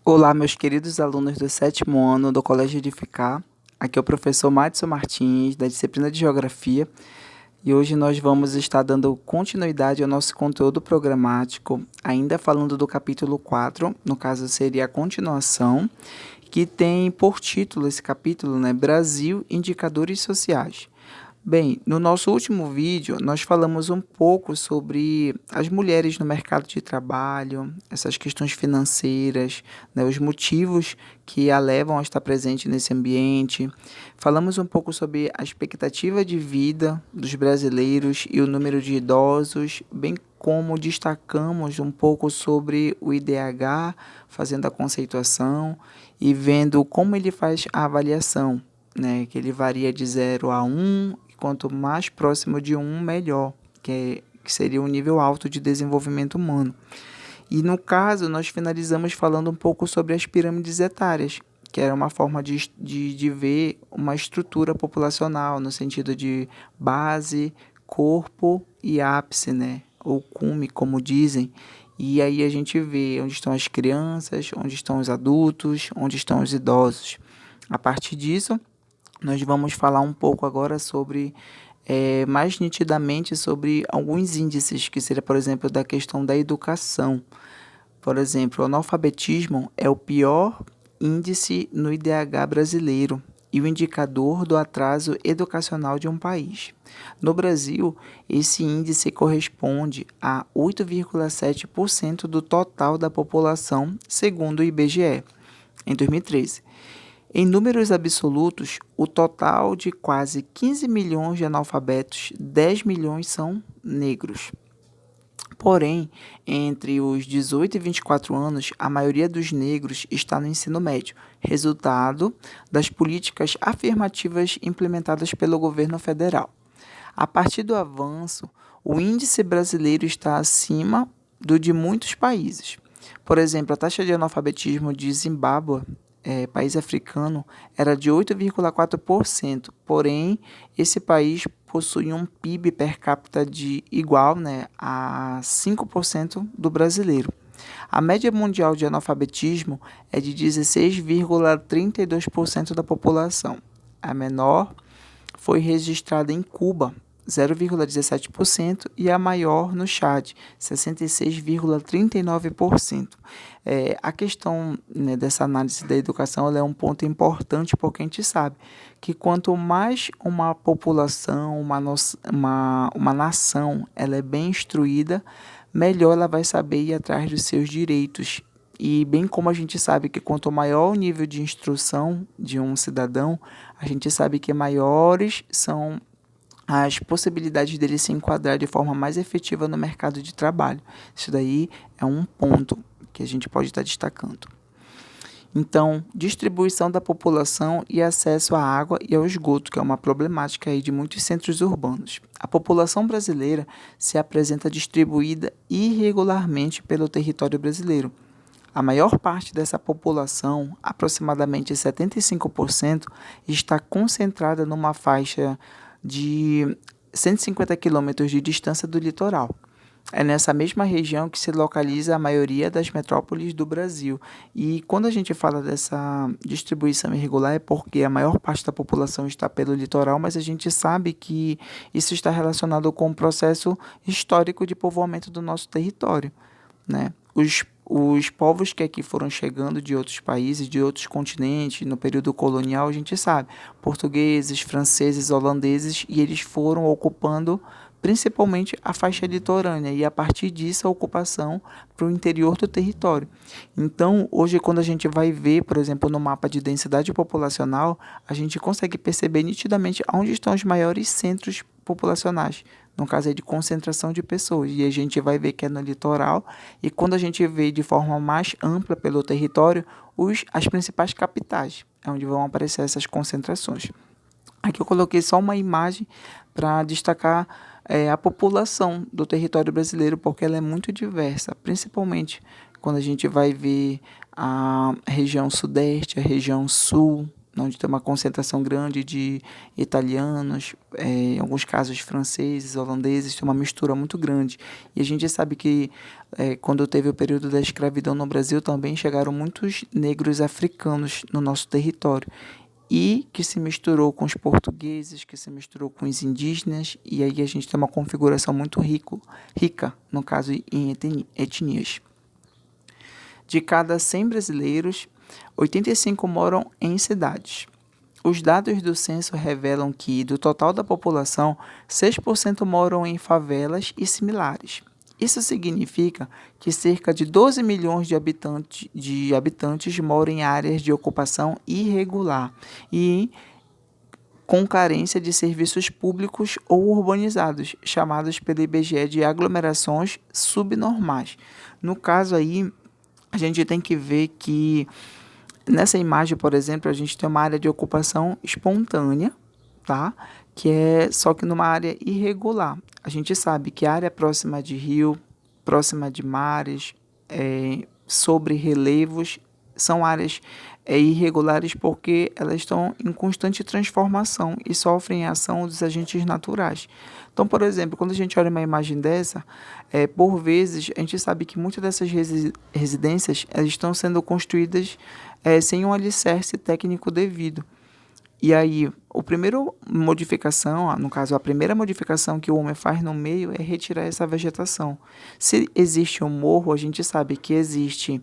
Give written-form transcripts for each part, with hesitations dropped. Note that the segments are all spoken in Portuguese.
Olá, meus queridos alunos do sétimo ano do Colégio Edificar. Aqui é o professor Madison Martins, da disciplina de Geografia, e hoje nós vamos estar dando continuidade ao nosso conteúdo programático, ainda falando do capítulo 4, no caso seria a continuação, que tem por título esse capítulo, né, Brasil, Indicadores Sociais. Bem, no nosso último vídeo, nós falamos um pouco sobre as mulheres no mercado de trabalho, essas questões financeiras, né, os motivos que a levam a estar presente nesse ambiente. Falamos um pouco sobre a expectativa de vida dos brasileiros e o número de idosos, bem como destacamos um pouco sobre o IDH, fazendo a conceituação e vendo como ele faz a avaliação, né, que ele varia de 0 a 1. Quanto mais próximo de 1, melhor, que seria um nível alto de desenvolvimento humano. E no caso, nós finalizamos falando um pouco sobre as pirâmides etárias, que era uma forma de ver uma estrutura populacional, no sentido de base, corpo e ápice, né? Ou cume, como dizem. E aí a gente vê onde estão as crianças, onde estão os adultos, onde estão os idosos. A partir disso, nós vamos falar um pouco agora sobre, mais nitidamente, sobre alguns índices, que seria, por exemplo, da questão da educação. Por exemplo, o analfabetismo é o pior índice no IDH brasileiro e o indicador do atraso educacional de um país. No Brasil, esse índice corresponde a 8,7% do total da população, segundo o IBGE, em 2013. Em números absolutos, o total de quase 15 milhões de analfabetos, 10 milhões são negros. Porém, entre os 18 e 24 anos, a maioria dos negros está no ensino médio, resultado das políticas afirmativas implementadas pelo governo federal. A partir do avanço, o índice brasileiro está acima do de muitos países. Por exemplo, a taxa de analfabetismo de Zimbábue, país africano, era de 8,4%, porém, esse país possui um PIB per capita de igual, né, a 5% do brasileiro. A média mundial de analfabetismo é de 16,32% da população. A menor foi registrada em Cuba, 0,17%, e a maior no Chad, 66,39%. A questão, né, dessa análise da educação ela é um ponto importante porque a gente sabe que quanto mais uma população, uma nação, ela é bem instruída, melhor ela vai saber ir atrás dos seus direitos. E bem como a gente sabe que quanto maior o nível de instrução de um cidadão, a gente sabe que maiores são as possibilidades dele se enquadrar de forma mais efetiva no mercado de trabalho. Isso daí é um ponto que a gente pode estar destacando. Então, distribuição da população e acesso à água e ao esgoto, que é uma problemática aí de muitos centros urbanos. A população brasileira se apresenta distribuída irregularmente pelo território brasileiro. A maior parte dessa população, aproximadamente 75%, está concentrada numa faixa de 150 quilômetros de distância do litoral. É nessa mesma região que se localiza a maioria das metrópoles do Brasil. E quando a gente fala dessa distribuição irregular é porque a maior parte da população está pelo litoral, mas a gente sabe que isso está relacionado com o processo histórico de povoamento do nosso território, né? Os povos que aqui foram chegando de outros países, de outros continentes, no período colonial, a gente sabe, portugueses, franceses, holandeses, e eles foram ocupando principalmente a faixa litorânea e a partir disso a ocupação para o interior do território. Então, hoje quando a gente vai ver, por exemplo, no mapa de densidade populacional, a gente consegue perceber nitidamente onde estão os maiores centros populacionais, no caso é de concentração de pessoas, e a gente vai ver que é no litoral, e quando a gente vê de forma mais ampla pelo território, as principais capitais, é onde vão aparecer essas concentrações. Aqui eu coloquei só uma imagem para destacar a população do território brasileiro, porque ela é muito diversa, principalmente quando a gente vai ver a região sudeste, a região sul, onde tem uma concentração grande de italianos, em alguns casos franceses, holandeses, tem uma mistura muito grande. E a gente sabe que quando teve o período da escravidão no Brasil, também chegaram muitos negros africanos no nosso território. E que se misturou com os portugueses, que se misturou com os indígenas, e aí a gente tem uma configuração muito rica, no caso em etnias. De cada 100 brasileiros, 85 moram em cidades. Os dados do censo revelam que, do total da população, 6% moram em favelas e similares. Isso significa que cerca de 12 milhões de habitantes moram em áreas de ocupação irregular e com carência de serviços públicos ou urbanizados, chamados pelo IBGE de aglomerações subnormais. No caso aí, a gente tem que ver que nessa imagem, por exemplo, a gente tem uma área de ocupação espontânea, tá? Que é só que numa área irregular. A gente sabe que a área próxima de rio, próxima de mares, sobre relevos, são áreas irregulares porque elas estão em constante transformação e sofrem a ação dos agentes naturais. Então, por exemplo, quando a gente olha uma imagem dessa, por vezes a gente sabe que muitas dessas residências elas estão sendo construídas sem um alicerce técnico devido. E aí, a primeira modificação que o homem faz no meio é retirar essa vegetação. Se existe um morro, a gente sabe que existe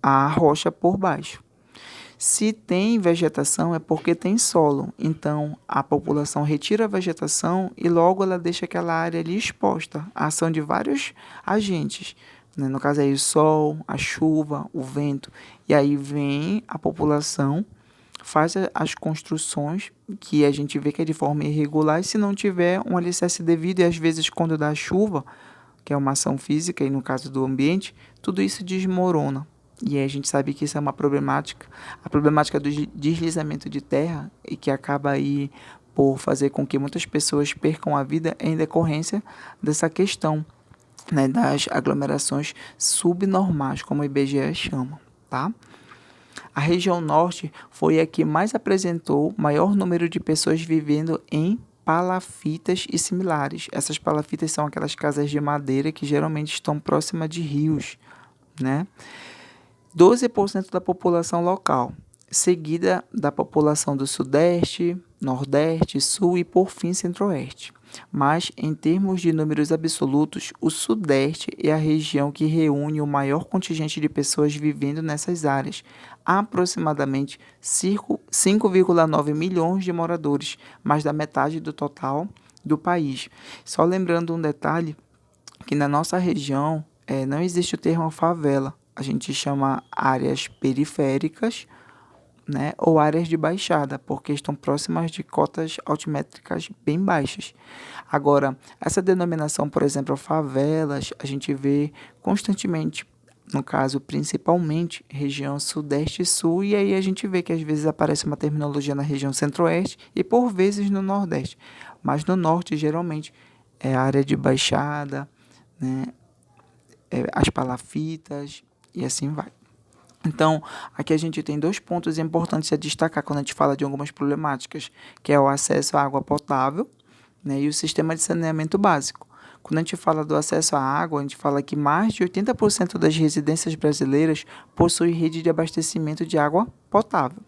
a rocha por baixo. Se tem vegetação é porque tem solo, então a população retira a vegetação e logo ela deixa aquela área ali exposta à ação de vários agentes, né? No caso aí o sol, a chuva, o vento, e aí vem a população, faz as construções que a gente vê que é de forma irregular e se não tiver um alicerce devido e às vezes quando dá chuva, que é uma ação física e no caso do ambiente, tudo isso desmorona. E aí a gente sabe que isso é uma problemática, a problemática do deslizamento de terra e que acaba aí por fazer com que muitas pessoas percam a vida em decorrência dessa questão, né, das aglomerações subnormais, como o IBGE chama, tá? A região norte foi a que mais apresentou maior número de pessoas vivendo em palafitas e similares. Essas palafitas são aquelas casas de madeira que geralmente estão próximas de rios, né? 12% da população local, seguida da população do Sudeste, Nordeste, Sul e, por fim, Centro-Oeste. Mas, em termos de números absolutos, o Sudeste é a região que reúne o maior contingente de pessoas vivendo nessas áreas, aproximadamente 5,9 milhões de moradores, mais da metade do total do país. Só lembrando um detalhe, que na nossa região não existe o termo favela. A gente chama áreas periféricas, né, ou áreas de baixada, porque estão próximas de cotas altimétricas bem baixas. Agora, essa denominação, por exemplo, favelas, a gente vê constantemente, no caso, principalmente, região Sudeste e Sul, e aí a gente vê que às vezes aparece uma terminologia na região Centro-Oeste e por vezes no Nordeste. Mas no Norte, geralmente, é área de baixada, né, as palafitas, e assim vai. Então, aqui a gente tem 2 pontos importantes a destacar quando a gente fala de algumas problemáticas, que é o acesso à água potável, né, e o sistema de saneamento básico. Quando a gente fala do acesso à água, a gente fala que mais de 80% das residências brasileiras possuem rede de abastecimento de água potável.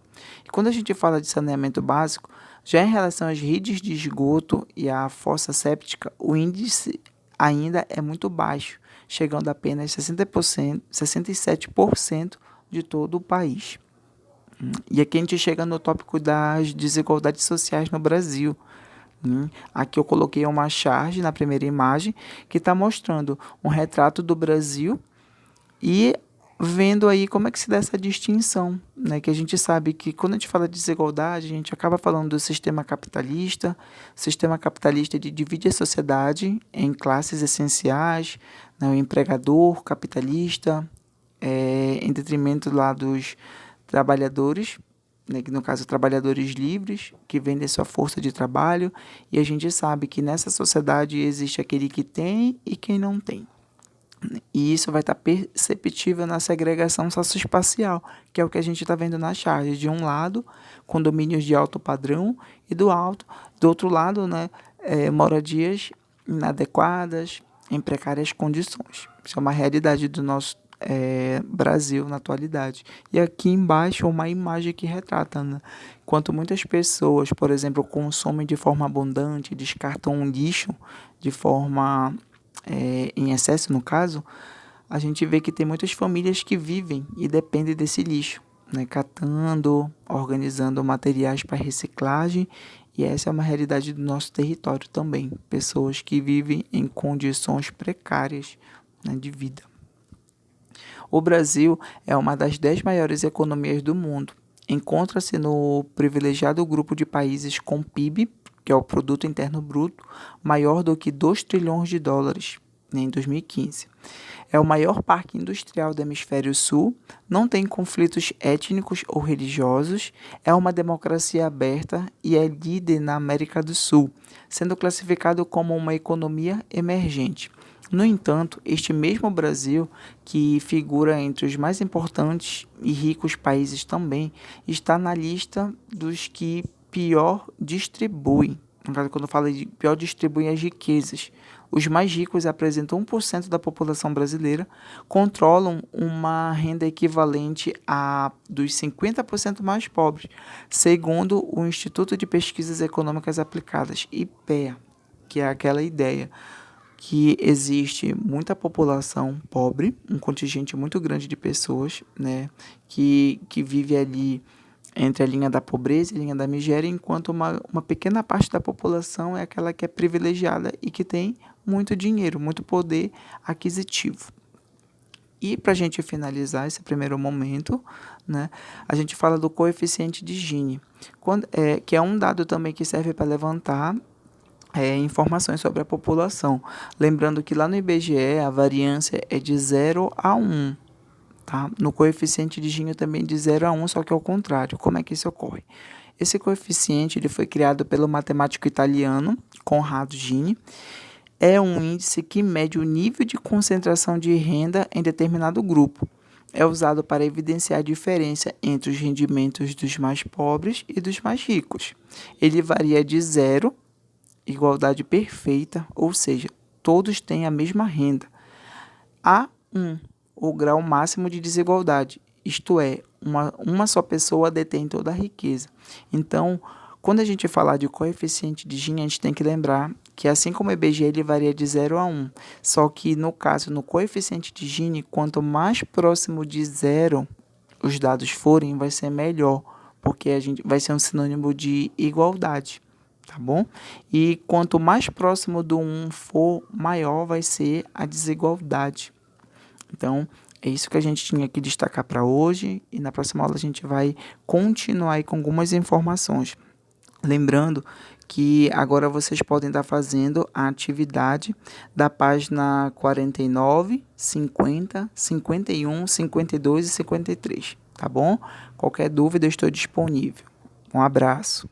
E quando a gente fala de saneamento básico, já em relação às redes de esgoto e à fossa séptica, o índice ainda é muito baixo, chegando a apenas 67% de todo o país. E aqui a gente chega no tópico das desigualdades sociais no Brasil. Aqui eu coloquei uma charge na primeira imagem que está mostrando um retrato do Brasil e vendo aí como é que se dá essa distinção, né? Que a gente sabe que quando a gente fala de desigualdade, a gente acaba falando do sistema capitalista. O sistema capitalista divide a sociedade em classes essenciais, né? O empregador capitalista, em detrimento lá dos trabalhadores, né? Que no caso trabalhadores livres, que vendem sua força de trabalho, e a gente sabe que nessa sociedade existe aquele que tem e quem não tem. E isso vai estar perceptível na segregação socioespacial, que é o que a gente está vendo na charge. De um lado, condomínios de alto padrão e do outro lado, né, moradias inadequadas, em precárias condições. Isso é uma realidade do nosso Brasil na atualidade. E aqui embaixo uma imagem que retrata, né? Enquanto muitas pessoas, por exemplo, consomem de forma abundante, descartam um lixo de forma em excesso no caso, a gente vê que tem muitas famílias que vivem e dependem desse lixo, né? Catando, organizando materiais para reciclagem, e essa é uma realidade do nosso território também. Pessoas que vivem em condições precárias, né, de vida. O Brasil é uma das 10 maiores economias do mundo. Encontra-se no privilegiado grupo de países com PIB, que é o Produto Interno Bruto, maior do que 2 trilhões de dólares, né, em 2015. É o maior parque industrial do hemisfério sul, não tem conflitos étnicos ou religiosos, é uma democracia aberta e é líder na América do Sul, sendo classificado como uma economia emergente. No entanto, este mesmo Brasil, que figura entre os mais importantes e ricos países também, está na lista dos que pior distribuem. Quando eu falo de pior distribuem as riquezas. Os mais ricos apresentam 1% da população brasileira, controlam uma renda equivalente a dos 50% mais pobres, segundo o Instituto de Pesquisas Econômicas Aplicadas, IPEA, que é aquela ideia que existe muita população pobre, um contingente muito grande de pessoas, né, que vive ali entre a linha da pobreza e a linha da miséria, enquanto uma pequena parte da população é aquela que é privilegiada e que tem muito dinheiro, muito poder aquisitivo. E para a gente finalizar esse primeiro momento, né, a gente fala do coeficiente de Gini, que é um dado também que serve para levantar informações sobre a população. Lembrando que lá no IBGE a variância é de 0 a 1. Tá? No coeficiente de Gini também de 0 a 1, só que ao contrário. Como é que isso ocorre? Esse coeficiente ele foi criado pelo matemático italiano Conrado Gini. É um índice que mede o nível de concentração de renda em determinado grupo. É usado para evidenciar a diferença entre os rendimentos dos mais pobres e dos mais ricos. Ele varia de 0, igualdade perfeita, ou seja, todos têm a mesma renda, a 1, o grau máximo de desigualdade, isto é, uma só pessoa detém toda a riqueza. Então, quando a gente falar de coeficiente de Gini, a gente tem que lembrar que assim como o IBGE ele varia de 0 a 1, só que no caso, no coeficiente de Gini, quanto mais próximo de 0 os dados forem, vai ser melhor, porque a gente vai ser um sinônimo de igualdade. Tá bom? E quanto mais próximo do 1 for, maior vai ser a desigualdade. Então, é isso que a gente tinha que destacar para hoje, e na próxima aula a gente vai continuar aí com algumas informações. Lembrando que agora vocês podem estar fazendo a atividade da página 49, 50, 51, 52 e 53, tá bom? Qualquer dúvida eu estou disponível. Um abraço.